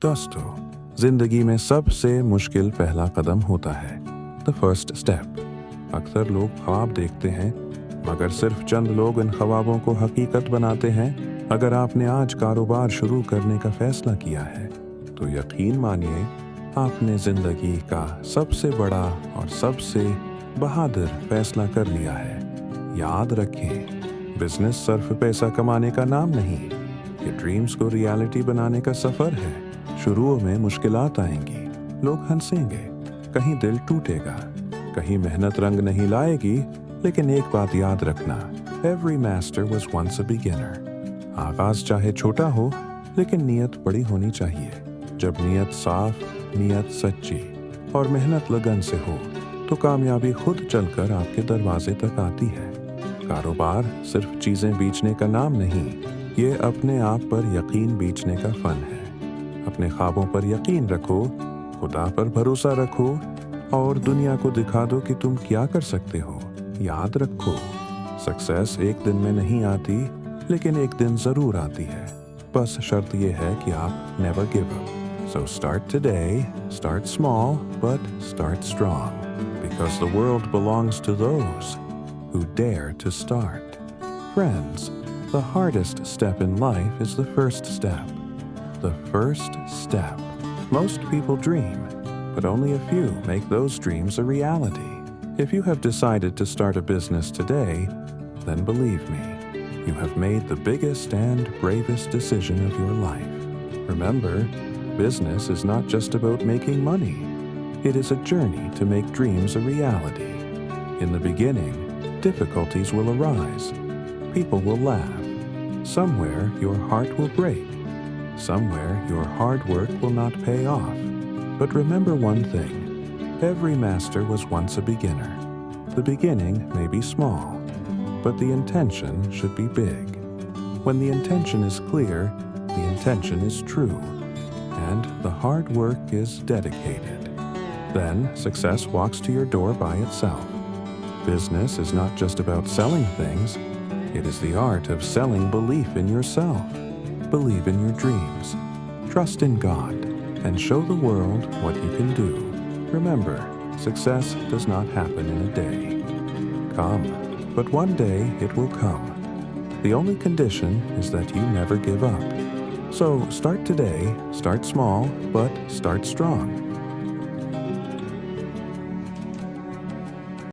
दोस्तों, जिंदगी में सबसे मुश्किल पहला कदम होता है द फर्स्ट स्टेप। अक्सर लोग ख्वाब देखते हैं, मगर सिर्फ चंद लोग इन ख्वाबों को हकीकत बनाते हैं। अगर आपने आज कारोबार शुरू करने का फैसला किया है, तो यकीन मानिए आपने जिंदगी का सबसे बड़ा और सबसे बहादुर फैसला कर लिया है। याद रखें, बिजनेस सिर्फ पैसा कमाने का नाम नहीं, ये ड्रीम्स को रियलिटी बनाने का सफर है। शुरू में मुश्किलात आएंगी, लोग हंसेंगे, कहीं दिल टूटेगा, कहीं मेहनत रंग नहीं लाएगी, लेकिन एक बात याद रखना, every master was once a beginner. आगाज चाहे छोटा हो, लेकिन नीयत बड़ी होनी चाहिए। जब नीयत साफ, नीयत सच्ची और मेहनत लगन से हो, तो कामयाबी खुद चलकर आपके दरवाजे तक आती है। कारोबार सिर्फ चीजें बेचने का नाम नहीं, ये अपने आप पर यकीन बेचने का फन है। अपने ख्वाबों पर यकीन रखो, खुदा पर भरोसा रखो और दुनिया को दिखा दो कि तुम क्या कर सकते हो। याद रखो, सक्सेस एक दिन में नहीं आती, लेकिन एक दिन जरूर आती है। बस शर्त ये है कि आप never give up. So start today, start small, but start strong, because the world belongs to those who dare to start. Friends, the hardest step in life is the first step. The first step. Most people dream, but only a few make those dreams a reality. If you have decided to start a business today, then believe me, you have made the biggest and bravest decision of your life. Remember, business is not just about making money. It is a journey to make dreams a reality. In the beginning, difficulties will arise. People will laugh. Somewhere your heart will break. Somewhere your hard work will not pay off. But remember one thing, every master was once a beginner. The beginning may be small, but the intention should be big. When the intention is clear, the intention is true, and the hard work is dedicated. Then success walks to your door by itself. Business is not just about selling things, it is the art of selling belief in yourself. Believe in your dreams. Trust in God and show the world what you can do. Remember, success does not happen in a day. Come, but one day it will come. The only condition is that you never give up. So start today, start small, but start strong.